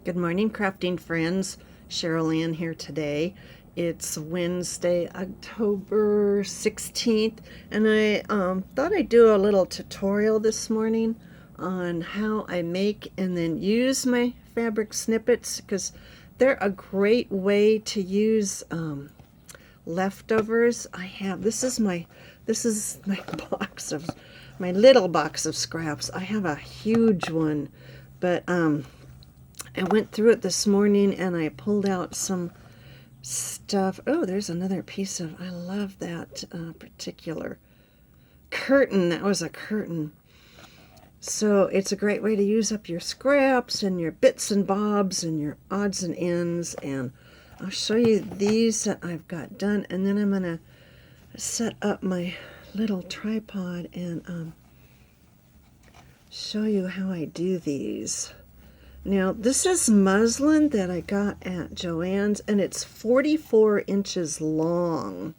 Good morning, crafting friends. Cheryl Ann here today. It's Wednesday, October 16th, and I thought I'd do a little tutorial this morning on how I make and then use my fabric snippets, because they're a great way to use leftovers. This is my box of my little box of scraps. I have a huge one, but I went through it this morning and I pulled out some stuff. Oh, there's another piece of, I love that particular curtain. That was a curtain. So it's a great way to use up your scraps and your bits and bobs and your odds and ends. And I'll show you these that I've got done. And then I'm going to set up my little tripod and show you how I do these. Now, this is muslin that I got at Joann's, and it's 44 inches long.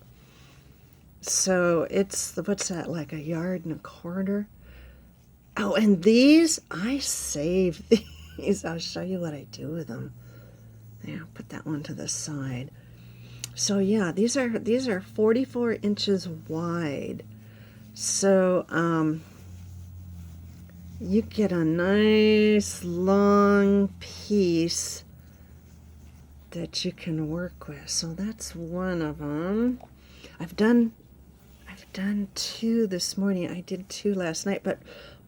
So it's, what's that, like 1.25 yards? Oh, and these, I save these. I'll show you what I do with them. There, put that one to the side. So yeah, these are 44 inches wide. So, you get a nice long piece that you can work with. So that's one of them. I've done 2 this morning. I did 2 last night, but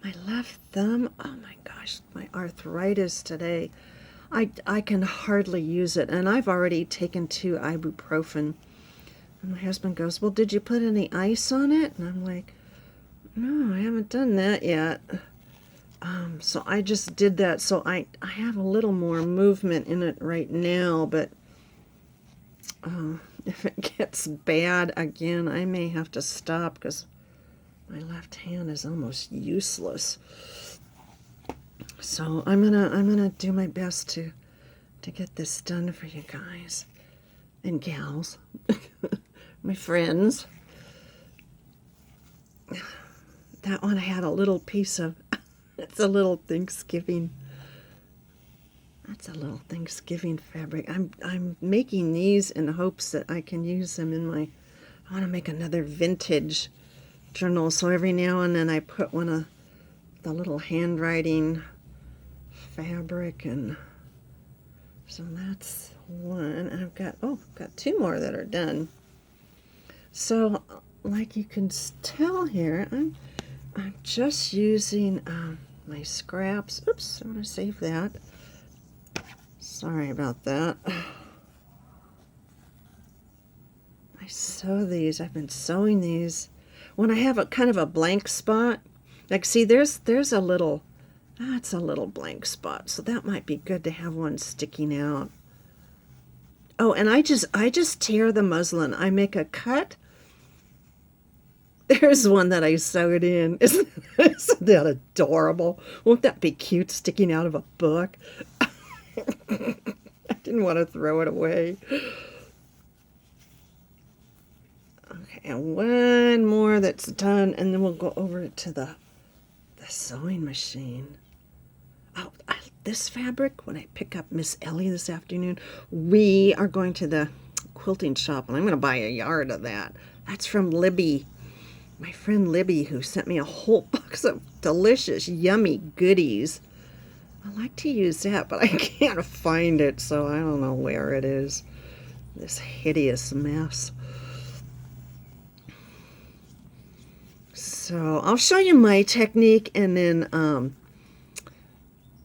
my left thumb, oh my gosh, my arthritis today. I can hardly use it, and I've already taken 2 ibuprofen. And my husband goes, "Well, did you put any ice on it?" And I'm like, "No, I haven't done that yet." So I just did that, so I have a little more movement in it right now, but if it gets bad again, I may have to stop because my left hand is almost useless. So I'm gonna do my best to get this done for you guys and gals, my friends. That one I had a little piece of. It's a little Thanksgiving. That's a little Thanksgiving fabric. I'm making these in hopes that I can use them in my. I want to make another vintage journal. So every now and then I put one of the little handwriting fabric, and so that's one. And I've got 2 more that are done. So like you can tell here, I'm just using my scraps. Oops, I want to save that. Sorry about that. I sew these. I've been sewing these when I have a kind of a blank spot. Like, see, there's a little, that's a little blank spot. So that might be good to have one sticking out. Oh, and I just tear the muslin. I make a cut. There's one that I sewed in. Isn't that adorable? Won't that be cute sticking out of a book? I didn't want to throw it away. Okay, and one more that's done, and then we'll go over to the sewing machine. Oh, this fabric, when I pick up Miss Ellie this afternoon, we are going to the quilting shop, and I'm going to buy 1 yard of that. That's from Libby. My friend Libby, who sent me a whole box of delicious, yummy goodies. I like to use that, but I can't find it, so I don't know where it is. This hideous mess. So I'll show you my technique, and then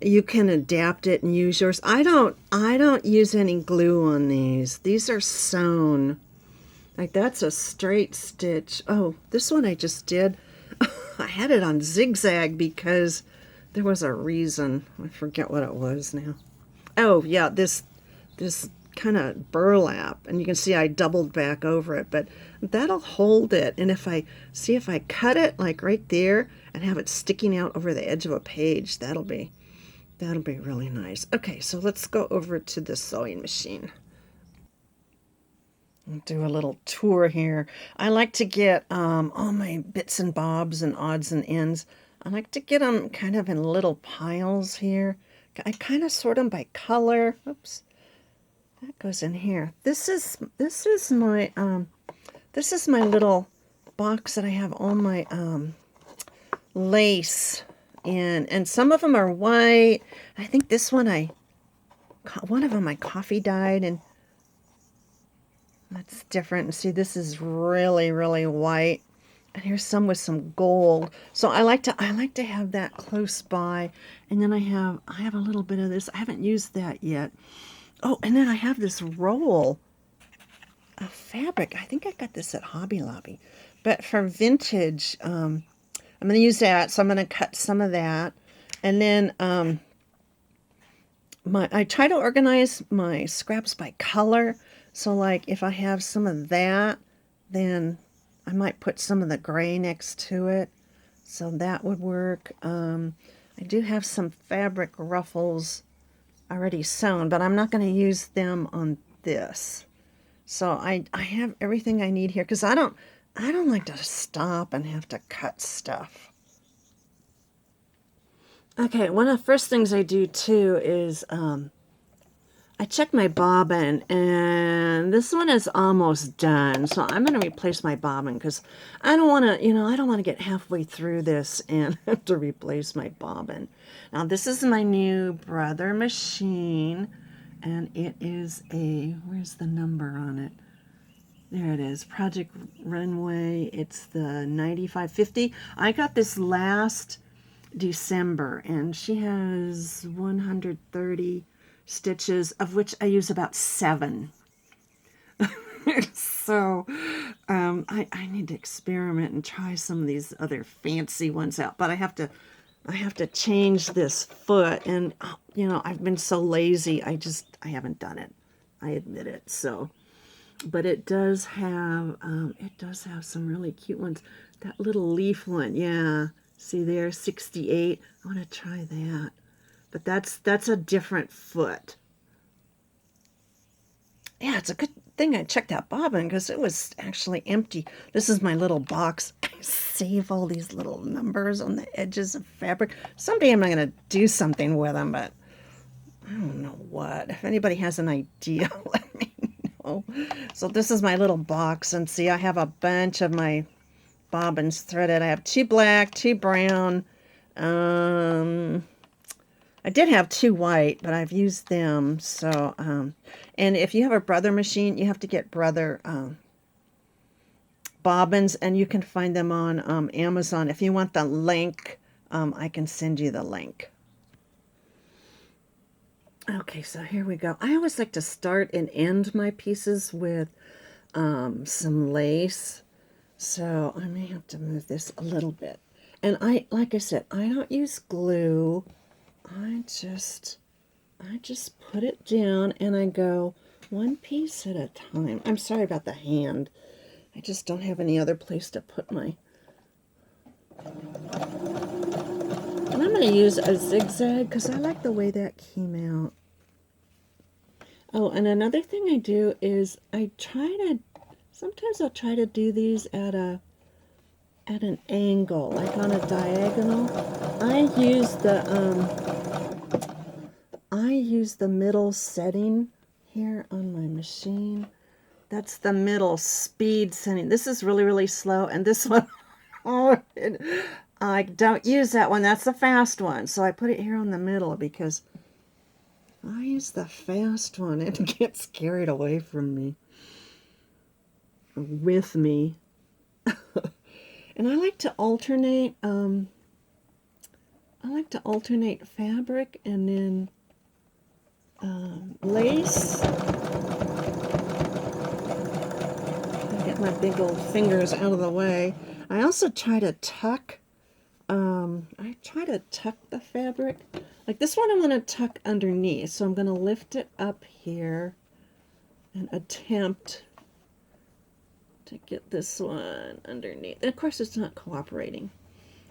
you can adapt it and use yours. I don't use any glue on these. These are sewn. Like, that's a straight stitch. Oh, this one I just did. I had it on zigzag because there was a reason. I forget what it was now. Oh, yeah, this kind of burlap. And you can see I doubled back over it, but that'll hold it. And if I cut it like right there and have it sticking out over the edge of a page, that'll be really nice. Okay, so let's go over to the sewing machine. I'll do a little tour here. I like to get all my bits and bobs and odds and ends. I like to get them kind of in little piles here, I kind of sort them by color. Oops, that goes in here. This is my little box that I have all my lace in, and some of them are white. I think this one one of them my coffee dyed, and that's different. See, this is really, really white. And here's some with some gold. So I like to have that close by. And then I have a little bit of this. I haven't used that yet. Oh, and then I have this roll of fabric. I think I got this at Hobby Lobby. But for vintage, I'm going to use that. So I'm going to cut some of that. And then I try to organize my scraps by color. So like if I have some of that, then I might put some of the gray next to it. So that would work. I do have some fabric ruffles already sewn, but I'm not going to use them on this. So I have everything I need here, because I don't like to stop and have to cut stuff. Okay, one of the first things I do too is I check my bobbin, and this one is almost done. So I'm going to replace my bobbin, because I don't want to, I don't want to get halfway through this and have to replace my bobbin. Now this is my new Brother machine, and it is where's the number on it? There it is, Project Runway. It's the 9550. I got this last December, and she has 130 stitches, of which I use about 7. So I need to experiment and try some of these other fancy ones out. But I have to change this foot, and I've been so lazy. I haven't done it. I admit it. So, but it does have some really cute ones. That little leaf one, yeah. See there, 68. I want to try that. But that's a different foot. Yeah, it's a good thing I checked that bobbin, because it was actually empty. This is my little box. I save all these little numbers on the edges of fabric. Someday I'm going to do something with them, but I don't know what. If anybody has an idea, let me know. So this is my little box, and see, I have a bunch of my bobbins threaded. I have 2 black, 2 brown. I did have 2 white, but I've used them. So, and if you have a Brother machine, you have to get Brother bobbins, and you can find them on Amazon. If you want the link, I can send you the link. Okay, so here we go. I always like to start and end my pieces with some lace. So I may have to move this a little bit. And like I said, I don't use glue. I just put it down, and I go one piece at a time. I'm sorry about the hand. I just don't have any other place to put my... And I'm going to use a zigzag, because I like the way that came out. Oh, and another thing I do is sometimes I'll try to do these at an angle, like on a diagonal. I use the middle setting here on my machine. That's the middle speed setting. This is really, really slow, and this one, I don't use that one. That's the fast one. So I put it here on the middle, because I use the fast one. It gets carried away from me. With me. And I like to alternate fabric and then lace. Get my big old fingers out of the way. I also try to tuck the fabric. Like this one I want to tuck underneath, so I'm going to lift it up here and attempt to get this one underneath. And of course it's not cooperating.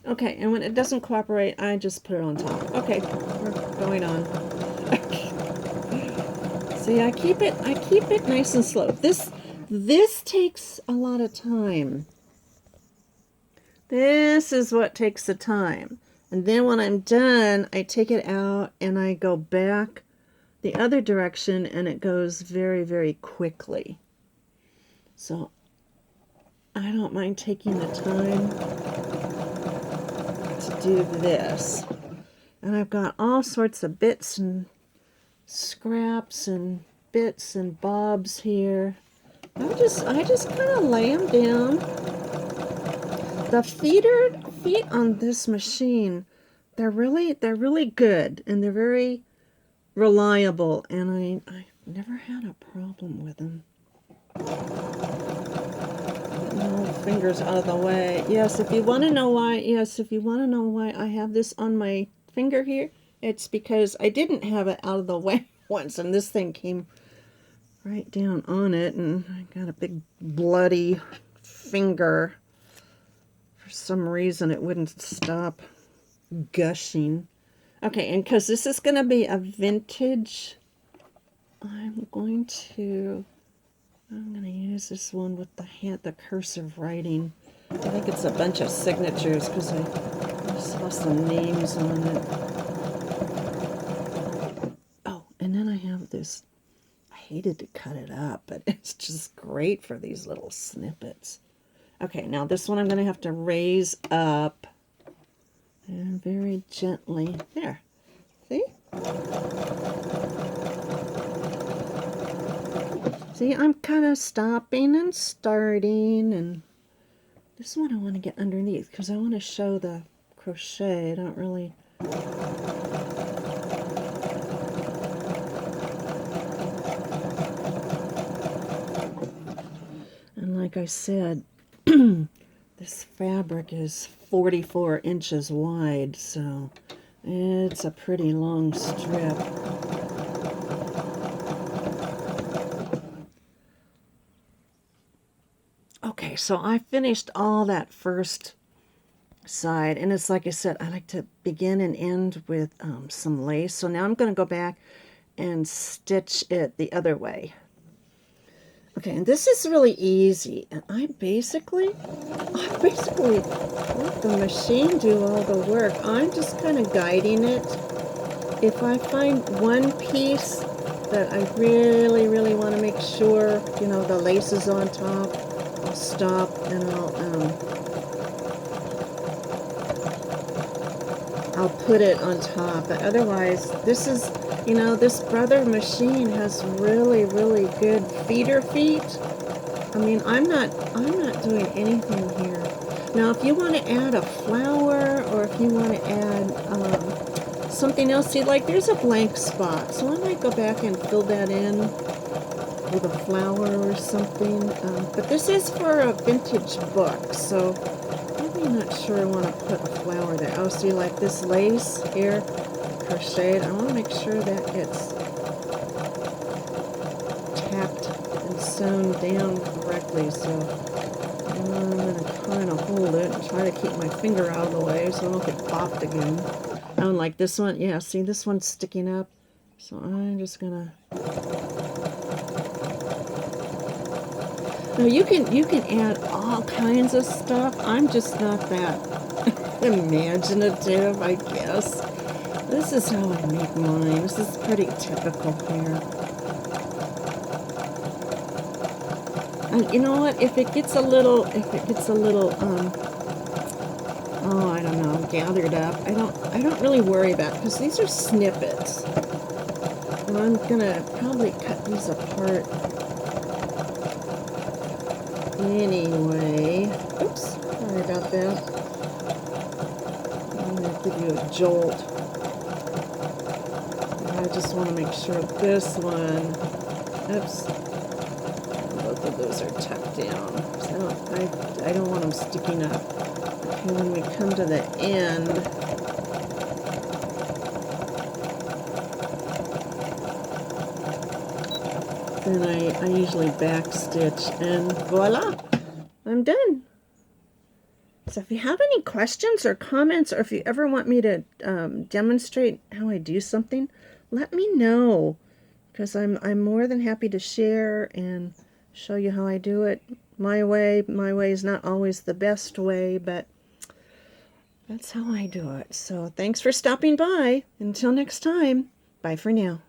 Okay, and when it doesn't cooperate, I just put it on top. Okay, we're going on. See, I keep it nice and slow. This takes a lot of time. This is what takes the time. And then when I'm done, I take it out and I go back the other direction, and it goes very, very quickly. So I don't mind taking the time to do this. And I've got all sorts of bits and scraps and bits and bobs here. I just kind of lay them down. The feet on this machine, they're really good, and they're very reliable, and I've never had a problem with them. No fingers out of the way. Yes, if you want to know why, I have this on my finger here, it's because I didn't have it out of the way once, and this thing came right down on it, and I got a big bloody finger. For some reason, it wouldn't stop gushing. Okay, and because this is going to be a vintage, I'm going to use this one with the cursive writing. I think it's a bunch of signatures because I saw some names on it. Oh, and then I have this. I hated to cut it up, but it's just great for these little snippets. Okay, now this one I'm going to have to raise up. And very gently. There. See? See, I'm kind of stopping and starting, and this one I want to get underneath because I want to show the crochet. I don't really... And like I said, this fabric is 44 inches wide, so it's a pretty long strip. Okay, so I finished all that first side, and it's like I said, I like to begin and end with some lace. So now I'm going to go back and stitch it the other way. Okay, and this is really easy, and I basically let the machine do all the work. I'm just kind of guiding it. If I find one piece that I really, really want to make sure, you know, the lace is on top, I'll stop and I'll put it on top. But otherwise, this is, you know, this Brother machine has really, really good feeder feet. I mean, I'm not doing anything here. Now, if you want to add a flower, or if you want to add something else, see, like there's a blank spot, so I might go back and fill that in with a flower or something. But this is for a vintage book, so I'm not sure I want to put a flower there. Oh, see, like this lace here, crocheted, I want to make sure that gets tapped and sewn down correctly, so I'm going to kind of hold it and try to keep my finger out of the way so I don't get popped again. Oh, and like this one, yeah, see, this one's sticking up, so I'm just going to... Now, you can add all kinds of stuff. I'm just not that imaginative, I guess. This is how I make mine. This is pretty typical here. And you know what? If it gets a little, oh, I don't know, gathered up, I don't really worry about it because these are snippets. And I'm gonna probably cut these apart anyway. Oops, sorry about that. I'm going to give you a jolt. I just want to make sure this one, oops, both of those are tucked down. So I don't want them sticking up. Okay, when we come to the end, then I usually back stitch, and voila, I'm done. So if you have any questions or comments, or if you ever want me to demonstrate how I do something, let me know, because I'm more than happy to share and show you how I do it my way. My way is not always the best way, but That's how I do it. So thanks for stopping by. Until next time, bye for now.